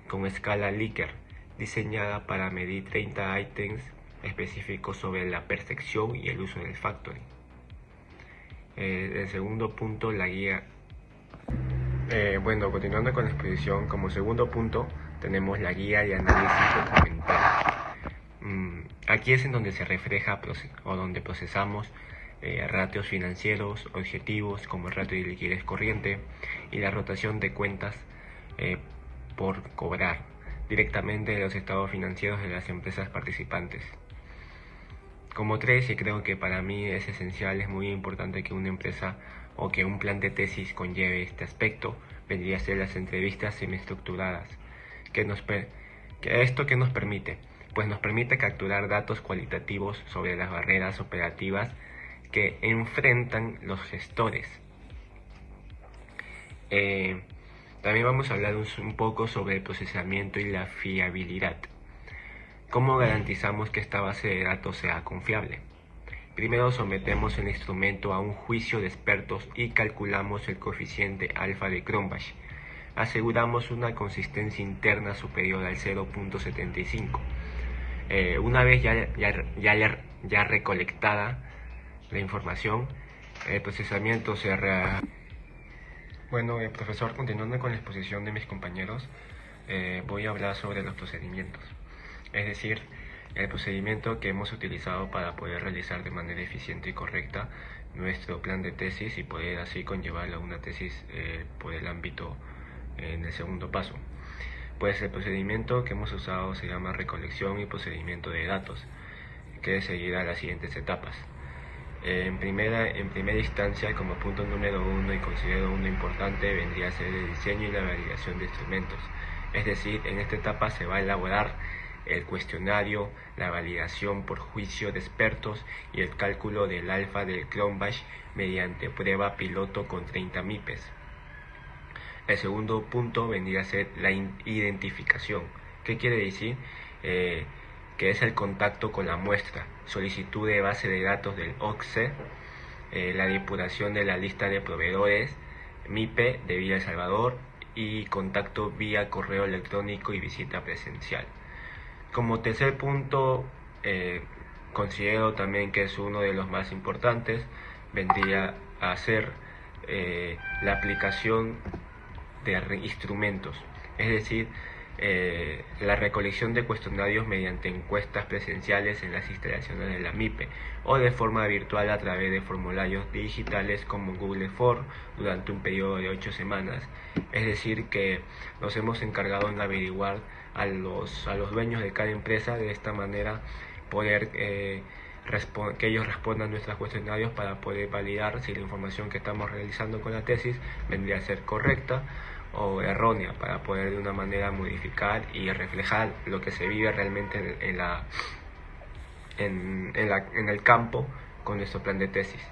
con escala Likert, diseñada para medir 30 ítems específicos sobre la percepción y el uso del factoring. El segundo punto, la guía. Continuando con la exposición, como segundo punto tenemos la guía de análisis documental. Aquí es en donde se refleja o donde procesamos ratios financieros, objetivos como el ratio de liquidez corriente y la rotación de cuentas por cobrar directamente de los estados financieros de las empresas participantes. Como 3, y creo que para mí es esencial, es muy importante que una empresa o que un plan de tesis conlleve este aspecto, vendría a ser las entrevistas semiestructuradas. ¿Esto qué nos permite? Pues nos permite capturar datos cualitativos sobre las barreras operativas que enfrentan los gestores. También vamos a hablar un poco sobre el procesamiento y la fiabilidad. ¿Cómo garantizamos que esta base de datos sea confiable? Primero sometemos el instrumento a un juicio de expertos y calculamos el coeficiente alfa de Cronbach. Aseguramos una consistencia interna superior al 0.75. Una vez ya recolectada la información, el procesamiento se profesor, continuando con la exposición de mis compañeros, voy a hablar sobre los procedimientos. Es decir, el procedimiento que hemos utilizado para poder realizar de manera eficiente y correcta nuestro plan de tesis y poder así conllevarlo a una tesis por el ámbito en el segundo paso. Pues el procedimiento que hemos usado se llama recolección y procedimiento de datos, que seguirá las siguientes etapas. En primera instancia, como punto número 1 y considero uno importante, vendría a ser el diseño y la validación de instrumentos. Es decir, en esta etapa se va a elaborar el cuestionario, la validación por juicio de expertos y el cálculo del alfa del Cronbach mediante prueba piloto con 30 MIPES. El segundo punto vendría a ser la identificación. ¿Qué quiere decir? Que es el contacto con la muestra, solicitud de base de datos del OCSE, la depuración de la lista de proveedores, MIPE de Villa El Salvador y contacto vía correo electrónico y visita presencial. Como tercer punto, considero también que es uno de los más importantes, vendría a ser la aplicación de instrumentos, es decir, la recolección de cuestionarios mediante encuestas presenciales en las instalaciones de la MIPE o de forma virtual a través de formularios digitales como Google Form durante un periodo de 8 semanas. Es decir, que nos hemos encargado en averiguar a los dueños de cada empresa, de esta manera poder que ellos respondan nuestros cuestionarios para poder validar si la información que estamos realizando con la tesis vendría a ser correcta o errónea, para poder de una manera modificar y reflejar lo que se vive realmente en el campo con nuestro plan de tesis.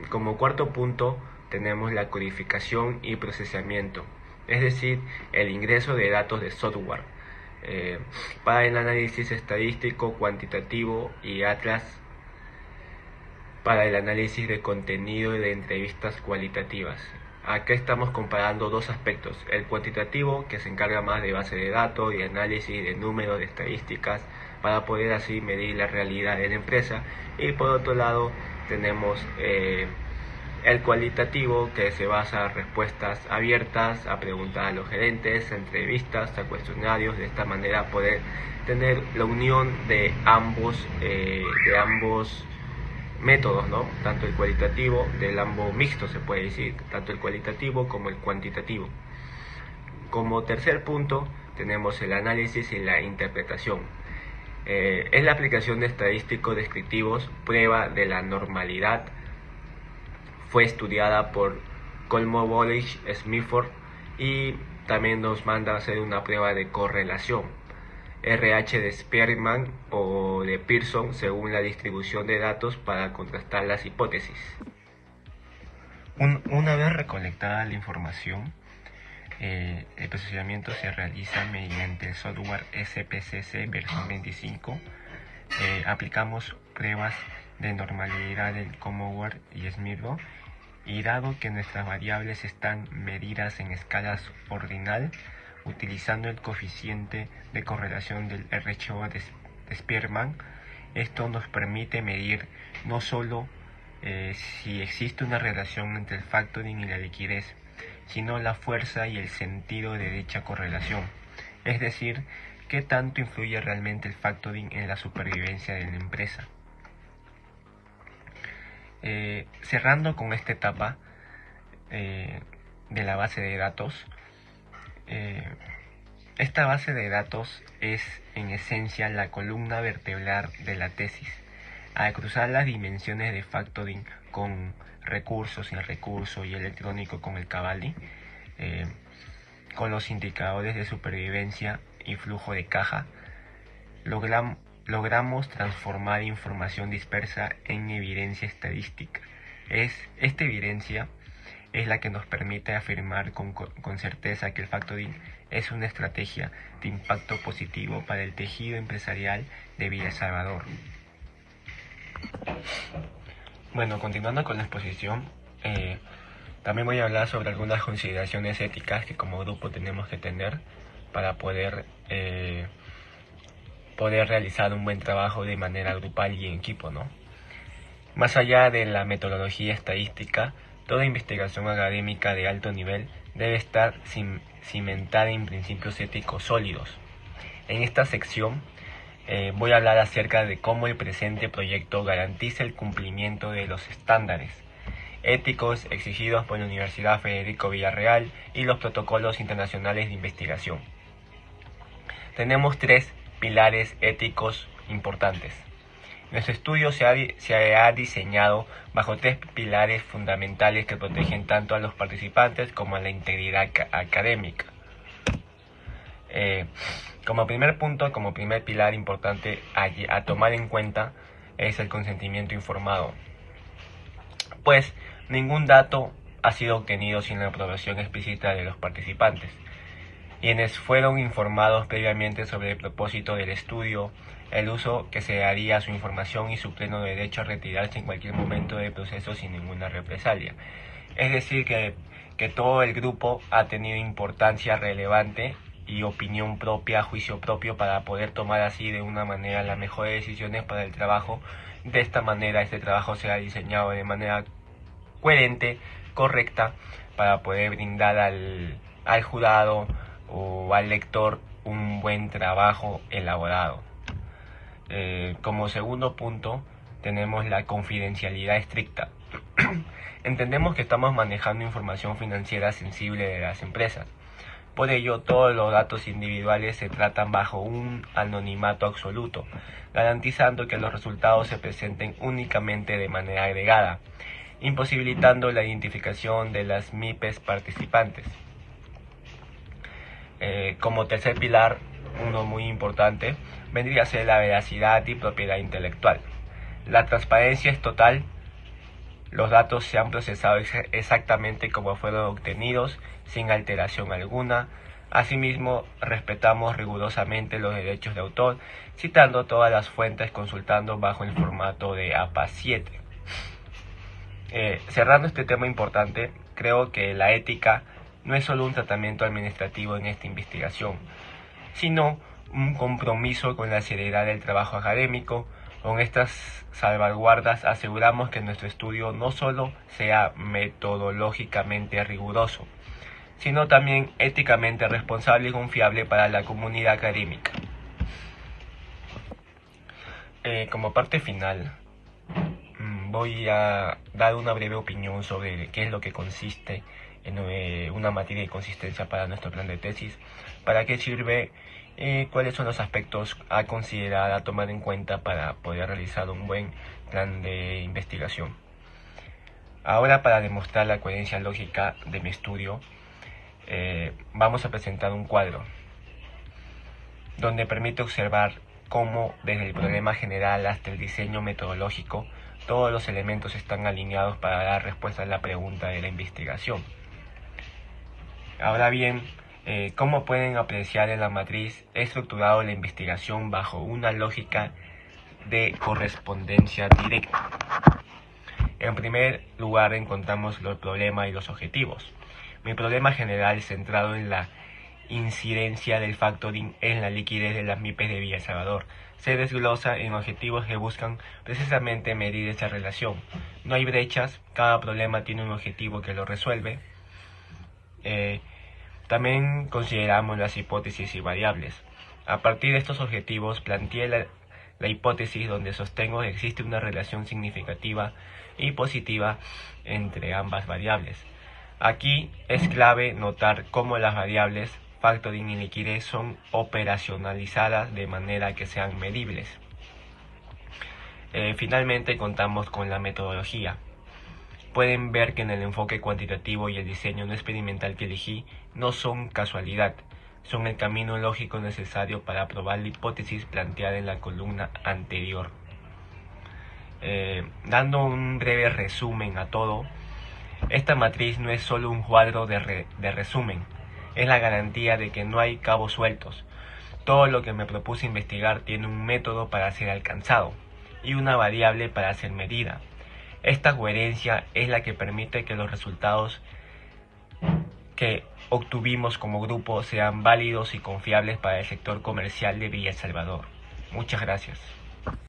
Como cuarto punto tenemos la codificación y procesamiento, es decir, el ingreso de datos de software para el análisis estadístico, cuantitativo y atlas para el análisis de contenido y de entrevistas cualitativas. Acá estamos comparando dos aspectos: el cuantitativo, que se encarga más de base de datos, de análisis de números, de estadísticas, para poder así medir la realidad de la empresa, y por otro lado tenemos el cualitativo, que se basa en respuestas abiertas a preguntas a los gerentes, a entrevistas, a cuestionarios, de esta manera poder tener la unión de ambos métodos, ¿no? Tanto el cualitativo, del ambos mixto se puede decir, tanto el cualitativo como el cuantitativo. Como tercer punto tenemos el análisis y la interpretación. Es la aplicación de estadísticos descriptivos, prueba de la normalidad. Fue estudiada por Kolmogorov, Smithford, y también nos manda a hacer una prueba de correlación, RH de Spearman o de Pearson, según la distribución de datos para contrastar las hipótesis. Una vez recolectada la información, el procesamiento se realiza mediante el software SPSS versión 25. Aplicamos pruebas de normalidad del Kolmogorov y Smithford, y dado que nuestras variables están medidas en escalas ordinal, utilizando el coeficiente de correlación del RHO de Spearman, esto nos permite medir no solo si existe una relación entre el factoring y la liquidez, sino la fuerza y el sentido de dicha correlación, es decir, qué tanto influye realmente el factoring en la supervivencia de la empresa. Cerrando con esta etapa de la base de datos, esta base de datos es en esencia la columna vertebral de la tesis. Al cruzar las dimensiones de factoring con recursos, sin recurso y electrónico con el Cavalli, con los indicadores de supervivencia y flujo de caja, logramos transformar información dispersa en evidencia estadística. Esta evidencia es la que nos permite afirmar con certeza que el factoring es una estrategia de impacto positivo para el tejido empresarial de Villa El Salvador. Bueno, continuando con la exposición, también voy a hablar sobre algunas consideraciones éticas que como grupo tenemos que tener para poder realizar un buen trabajo de manera grupal y en equipo, ¿no? Más allá de la metodología estadística, toda investigación académica de alto nivel debe estar cimentada en principios éticos sólidos. En esta sección voy a hablar acerca de cómo el presente proyecto garantiza el cumplimiento de los estándares éticos exigidos por la Universidad Federico Villarreal y los protocolos internacionales de investigación. Tenemos 3 pilares éticos importantes. Nuestro estudio se ha diseñado bajo 3 pilares fundamentales que protegen tanto a los participantes como a la integridad académica. Como primer punto, como primer pilar importante a tomar en cuenta es el consentimiento informado, pues ningún dato ha sido obtenido sin la aprobación explícita de los participantes, quienes fueron informados previamente sobre el propósito del estudio, el uso que se daría a su información y su pleno derecho a retirarse en cualquier momento del proceso sin ninguna represalia. Es decir, que todo el grupo ha tenido importancia relevante y opinión propia, juicio propio, para poder tomar así de una manera las mejores decisiones para el trabajo. De esta manera este trabajo será diseñado de manera coherente, correcta, para poder brindar al jurado o al lector un buen trabajo elaborado. Como segundo punto tenemos la confidencialidad estricta. Entendemos que estamos manejando información financiera sensible de las empresas. Por ello, todos los datos individuales se tratan bajo un anonimato absoluto, garantizando que los resultados se presenten únicamente de manera agregada, imposibilitando la identificación de las MIPES participantes. Como tercer pilar, uno muy importante, vendría a ser la veracidad y propiedad intelectual. La transparencia es total. Los datos se han procesado exactamente como fueron obtenidos, sin alteración alguna. Asimismo, respetamos rigurosamente los derechos de autor, citando todas las fuentes, consultando bajo el formato de APA 7. Cerrando este tema importante, creo que la ética no es solo un tratamiento administrativo en esta investigación, sino un compromiso con la seriedad del trabajo académico. Con estas salvaguardas aseguramos que nuestro estudio no solo sea metodológicamente riguroso, sino también éticamente responsable y confiable para la comunidad académica. Como parte final, voy a dar una breve opinión sobre qué es lo que consiste una materia de consistencia para nuestro plan de tesis. ¿Para qué sirve? ¿Cuáles son los aspectos a considerar, a tomar en cuenta para poder realizar un buen plan de investigación? Ahora, para demostrar la coherencia lógica de mi estudio, vamos a presentar un cuadro donde permite observar cómo desde el problema general hasta el diseño metodológico todos los elementos están alineados para dar respuesta a la pregunta de la investigación. Ahora bien, como pueden apreciar en la matriz, he estructurado la investigación bajo una lógica de correspondencia directa. En primer lugar encontramos los problemas y los objetivos. Mi problema general centrado en la incidencia del factoring en la liquidez de las MIPES de Villa El Salvador se desglosa en objetivos que buscan precisamente medir esa relación. No hay brechas, cada problema tiene un objetivo que lo resuelve. También consideramos las hipótesis y variables. A partir de estos objetivos planteé la hipótesis donde sostengo que existe una relación significativa y positiva entre ambas variables. Aquí es clave notar cómo las variables factoring y liquidez son operacionalizadas de manera que sean medibles. Finalmente contamos con la metodología. Pueden ver que en el enfoque cuantitativo y el diseño no experimental que elegí no son casualidad, son el camino lógico necesario para probar la hipótesis planteada en la columna anterior. Dando un breve resumen a todo, esta matriz no es solo un cuadro de resumen, es la garantía de que no hay cabos sueltos. Todo lo que me propuse investigar tiene un método para ser alcanzado y una variable para ser medida. Esta coherencia es la que permite que los resultados que obtuvimos como grupo sean válidos y confiables para el sector comercial de Villa El Salvador. Muchas gracias.